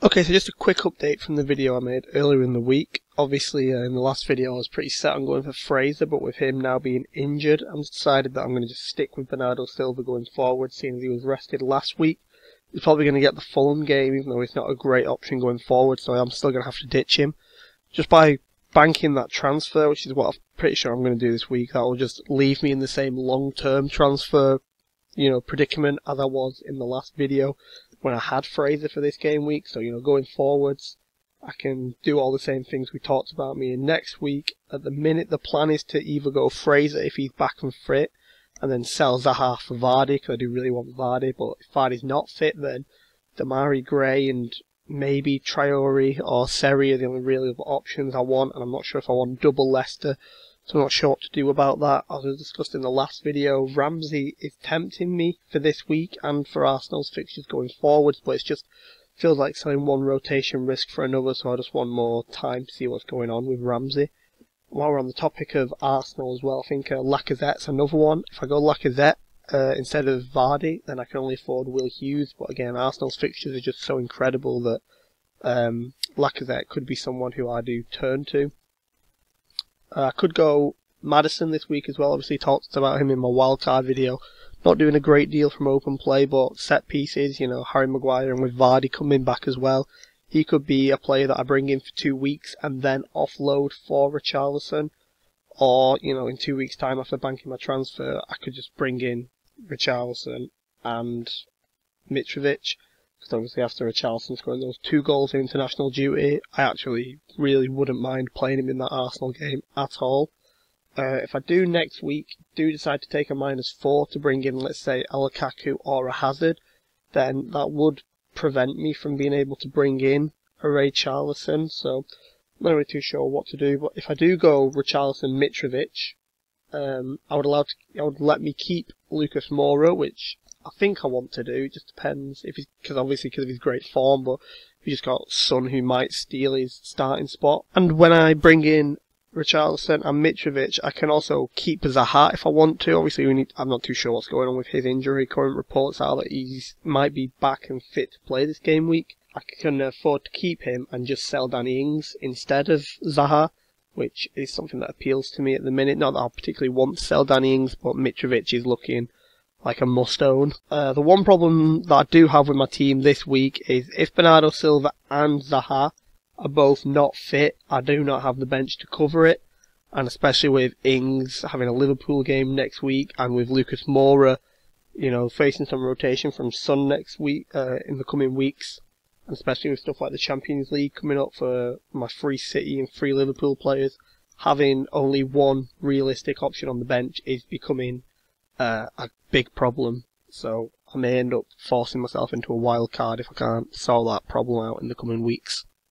Okay, so just a quick update from the video I made earlier in the week. Obviously, in the last video I was pretty set on going for Fraser, but with him now being injured, I've decided that I'm going to just stick with Bernardo Silva going forward, seeing as he was rested last week. He's probably going to get the Fulham game, even though he's not a great option going forward, so I'm still going to have to ditch him. Just by banking that transfer, which is what I'm pretty sure I'm going to do this week, that will just leave me in the same long-term transfer, predicament as I was in the last video when I had Fraser for this game week. So, going forwards, I can do all the same things we talked about me in next week. At the minute, the plan is to either go Fraser if he's back and fit, and then sell Zaha for Vardy, because I do really want Vardy, but if Vardy's not fit, then Damari Gray and maybe Traore or Seri are the only really other options I want, and I'm not sure if I want double Leicester, so I'm not sure what to do about that. As I discussed in the last video, Ramsey is tempting me for this week and for Arsenal's fixtures going forwards, but it just feels like selling one rotation risk for another, so I just want more time to see what's going on with Ramsey. While we're on the topic of Arsenal as well, I think Lacazette's another one. If I go Lacazette instead of Vardy, then I can only afford Will Hughes, but again, Arsenal's fixtures are just so incredible that Lacazette could be someone who I do turn to. I could go Maddison this week as well. Obviously talked about him in my wildcard video. Not doing a great deal from open play, but set pieces, Harry Maguire, and with Vardy coming back as well, he could be a player that I bring in for 2 weeks and then offload for Richarlison. Or, in 2 weeks' time after banking my transfer, I could just bring in Richarlison and Mitrovic. Because obviously after Richarlison scoring those 2 goals in international duty, I actually really wouldn't mind playing him in that Arsenal game at all. If I do next week, decide to take a -4 to bring in, let's say, a Lukaku or a Hazard, then that would prevent me from being able to bring in a Richarlison, so I'm not really too sure what to do. But if I do go Richarlison Mitrovic, I would let me keep Lucas Moura, which I think I want to do. It just depends because of his great form, but we just got Son who might steal his starting spot. And when I bring in Richarlison and Mitrovic, I can also keep Zaha if I want to. Obviously, I'm not too sure what's going on with his injury. Current reports are that he might be back and fit to play this game week. I can afford to keep him and just sell Danny Ings instead of Zaha, which is something that appeals to me at the minute. Not that I particularly want to sell Danny Ings, but Mitrovic is looking like a must-own. The one problem that I do have with my team this week is if Bernardo Silva and Zaha are both not fit, I do not have the bench to cover it, and especially with Ings having a Liverpool game next week, and with Lucas Moura, facing some rotation from Son next week, in the coming weeks, and especially with stuff like the Champions League coming up for my free City and free Liverpool players, having only one realistic option on the bench is becoming a big problem. So I may end up forcing myself into a wild card if I can't solve that problem out in the coming weeks.